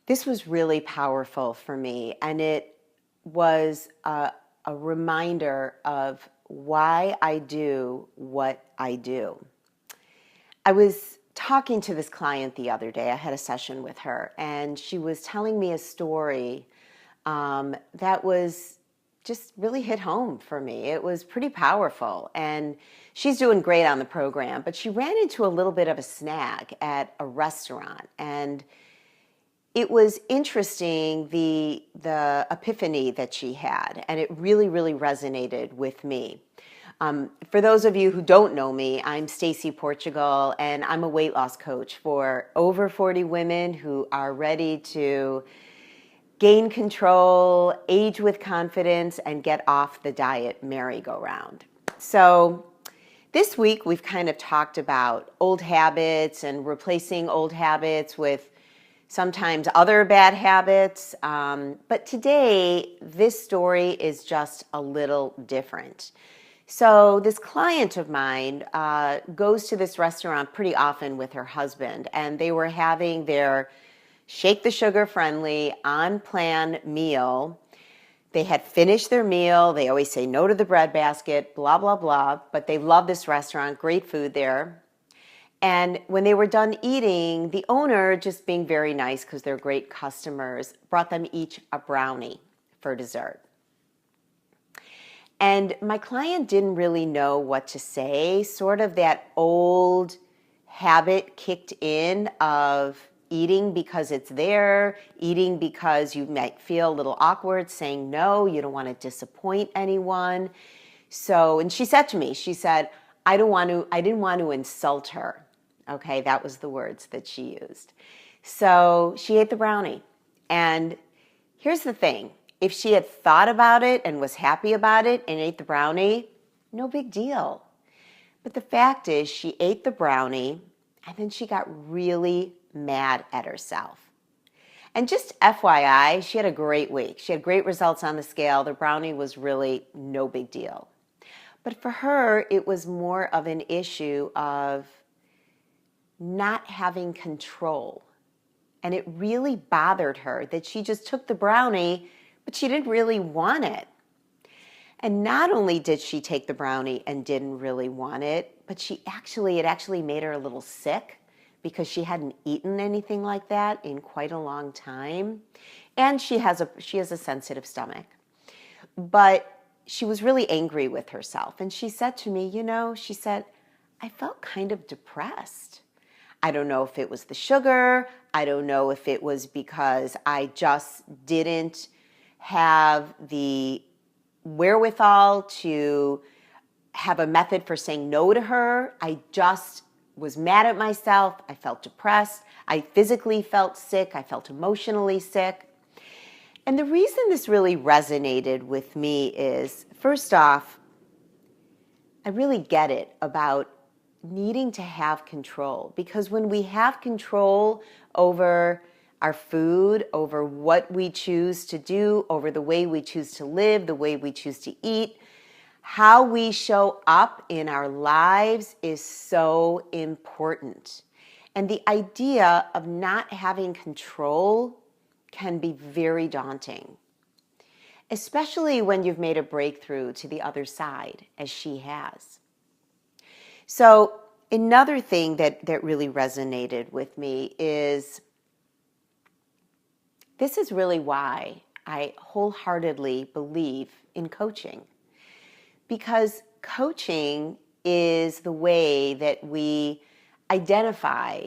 This was really powerful for me, and it was a reminder of why I do what I do. I was talking to this client the other day. I had a session with her, and she was telling me a story that was just really hit home for me. It was pretty powerful, and she's doing great on the program, but she ran into a little bit of a snag at a restaurant, and it was interesting the epiphany that she had, and it really resonated with me. For those of you who don't know me, I'm Stacy Portugal, and I'm a weight loss coach for over 40 women who are ready to gain control, age with confidence, and get off the diet merry-go-round. So this week we've kind of talked about old habits and replacing old habits with sometimes other bad habits. But today, this story is just a little different. So this client of mine goes to this restaurant pretty often with her husband, and they were having their Shake the Sugar friendly on-plan meal. They had finished their meal. They always say no to the bread basket, blah, blah, blah. But they love this restaurant, great food there. And when they were done eating, the owner, just being very nice because they're great customers, brought them each a brownie for dessert. And my client didn't really know what to say. Sort of that old habit kicked in of eating because it's there, eating because you might feel a little awkward saying no, you don't want to disappoint anyone. So, and she said to me, she said, I didn't want to insult her. Okay, that was the words that she used. So she ate the brownie. And here's the thing. If she had thought about it and was happy about it and ate the brownie, no big deal. But the fact is she ate the brownie and then she got really mad at herself. And just FYI, she had a great week. She had great results on the scale. The brownie was really no big deal. But for her, it was more of an issue of not having control. And it really bothered her that she just took the brownie, but she didn't really want it. And not only did she take the brownie and didn't really want it, but it actually made her a little sick because she hadn't eaten anything like that in quite a long time. And she has a sensitive stomach. But she was really angry with herself. And she said to me, she said, I felt kind of depressed. I don't know if it was the sugar. I don't know if it was because I just didn't have the wherewithal to have a method for saying no to her. I just was mad at myself. I felt depressed. I physically felt sick. I felt emotionally sick. And the reason this really resonated with me is, first off, I really get it about needing to have control, because when we have control over our food, over what we choose to do, over the way we choose to live, the way we choose to eat, how we show up in our lives is so important. And the idea of not having control can be very daunting, especially when you've made a breakthrough to the other side, as she has. So another thing that really resonated with me is this is really why I wholeheartedly believe in coaching. Because coaching is the way that we identify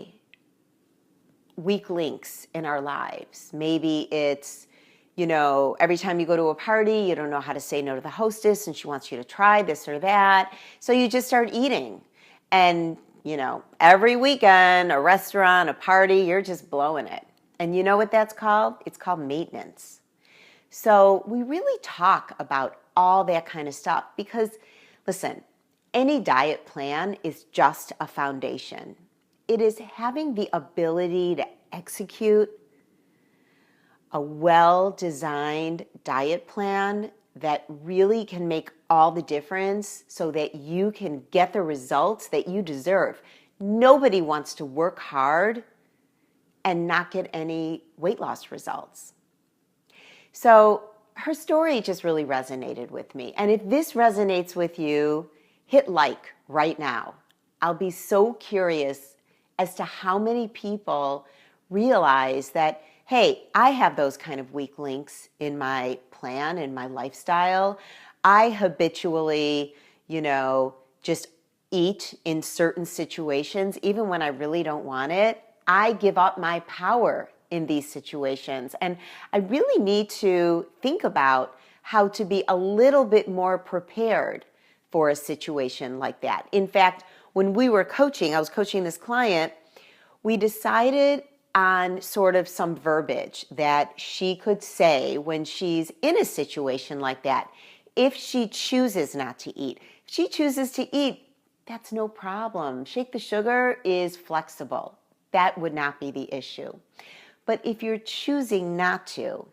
weak links in our lives. Maybe it's, every time you go to a party, you don't know how to say no to the hostess and she wants you to try this or that. So you just start eating. And, every weekend, a restaurant, a party, you're just blowing it. And you know what that's called? It's called maintenance. So we really talk about all that kind of stuff because, listen, any diet plan is just a foundation. It is having the ability to execute a well-designed diet plan that really can make all the difference so that you can get the results that you deserve. Nobody wants to work hard and not get any weight loss results. So her story just really resonated with me. And if this resonates with you, hit like right now. I'll be so curious as to how many people realize that, hey, I have those kind of weak links in my plan, in my lifestyle. I habitually, just eat in certain situations, even when I really don't want it. I give up my power in these situations. And I really need to think about how to be a little bit more prepared for a situation like that. In fact, when we were coaching, I was coaching this client, we decided on sort of some verbiage that she could say when she's in a situation like that. If she chooses not to eat, if she chooses to eat, that's no problem. Shake the Sugar is flexible. That would not be the issue. But if you're choosing not to,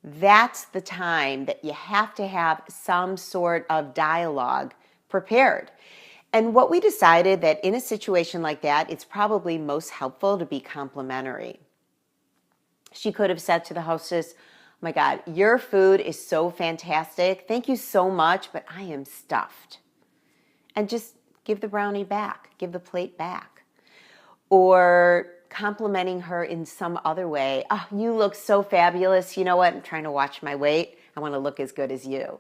that's the time that you have to have some sort of dialogue prepared. And what we decided that in a situation like that, it's probably most helpful to be complimentary. She could have said to the hostess, "Oh my God, your food is so fantastic. Thank you so much, but I am stuffed." And just give the brownie back, give the plate back. Or complimenting her in some other way. "Oh, you look so fabulous. You know what? I'm trying to watch my weight. I want to look as good as you."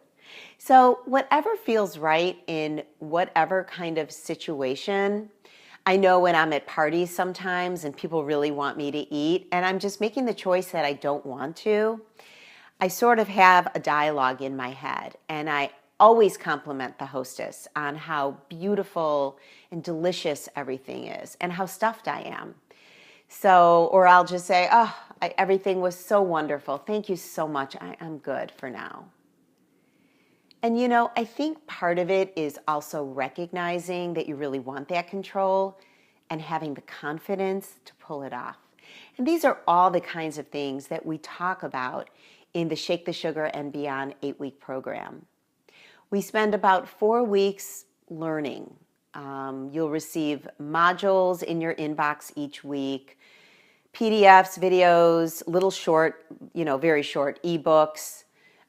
So whatever feels right in whatever kind of situation. I know when I'm at parties sometimes and people really want me to eat and I'm just making the choice that I don't want to, I sort of have a dialogue in my head, and I always compliment the hostess on how beautiful and delicious everything is and how stuffed I am. So, or I'll just say, "Oh, everything was so wonderful. Thank you so much. I'm good for now." And I think part of it is also recognizing that you really want that control and having the confidence to pull it off. And these are all the kinds of things that we talk about in the Shake the Sugar and Beyond 8-week program. We spend about 4 weeks learning. You'll receive modules in your inbox each week, PDFs, videos, little short, very short ebooks.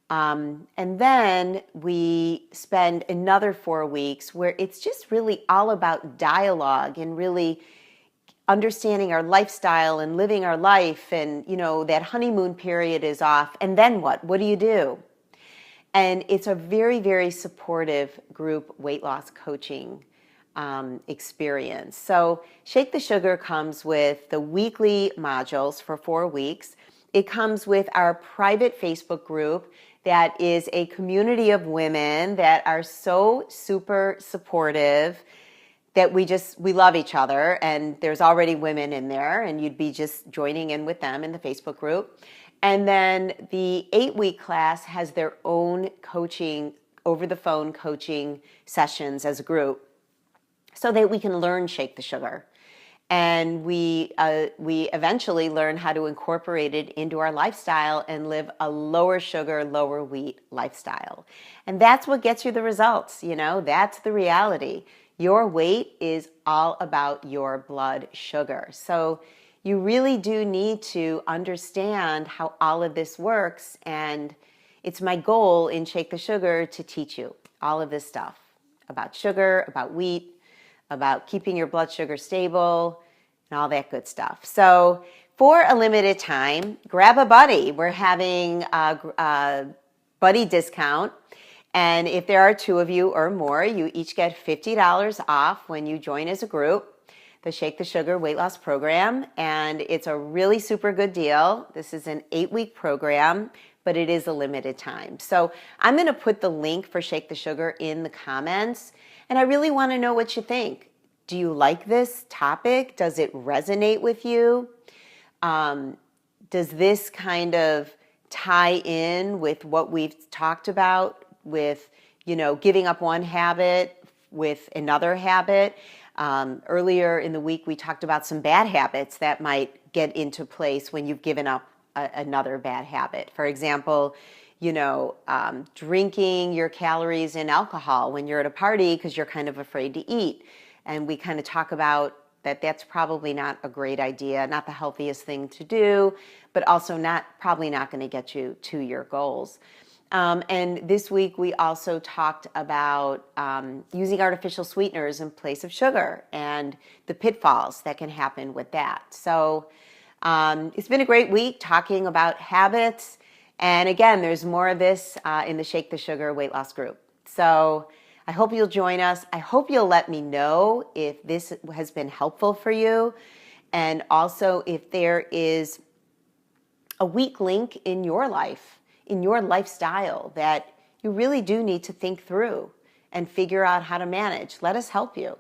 And then we spend another 4 weeks where it's just really all about dialogue and really understanding our lifestyle and living our life. And, that honeymoon period is off. And then what? What do you do? And it's a very, very supportive group weight loss coaching experience. So Shake the Sugar comes with the weekly modules for 4 weeks. It comes with our private Facebook group that is a community of women that are so super supportive that we love each other, and there's already women in there, and you'd be just joining in with them in the Facebook group. And then the 8-week class has their own coaching, over the phone coaching sessions as a group, so that we can learn Shake the Sugar. And we eventually learn how to incorporate it into our lifestyle and live a lower sugar, lower wheat lifestyle. And that's what gets you the results, that's the reality. Your weight is all about your blood sugar. So you really do need to understand how all of this works. And it's my goal in Shake the Sugar to teach you all of this stuff about sugar, about wheat, about keeping your blood sugar stable, and all that good stuff. So for a limited time, grab a buddy. We're having a buddy discount. And if there are 2 of you or more, you each get $50 off when you join as a group, the Shake the Sugar weight loss program. And it's a really super good deal. This is an 8-week program, but it is a limited time. So I'm going to put the link for Shake the Sugar in the comments. And I really want to know what you think. Do you like this topic? Does it resonate with you? Does this kind of tie in with what we've talked about with, giving up one habit with another habit? Earlier in the week, we talked about some bad habits that might get into place when you've given up another bad habit. For example, drinking your calories in alcohol when you're at a party because you're kind of afraid to eat. And we kind of talk about that's probably not a great idea, not the healthiest thing to do, but also probably not going to get you to your goals. And this week we also talked about using artificial sweeteners in place of sugar and the pitfalls that can happen with that. So it's been a great week talking about habits. And again, there's more of this in the Shake the Sugar weight loss group. So I hope you'll join us. I hope you'll let me know if this has been helpful for you. And also if there is a weak link in your life, in your lifestyle that you really do need to think through and figure out how to manage. Let us help you.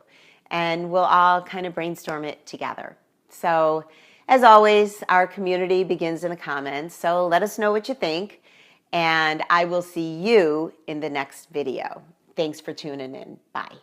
And we'll all kind of brainstorm it together. So as always, our community begins in the comments. So let us know what you think. And I will see you in the next video. Thanks for tuning in. Bye.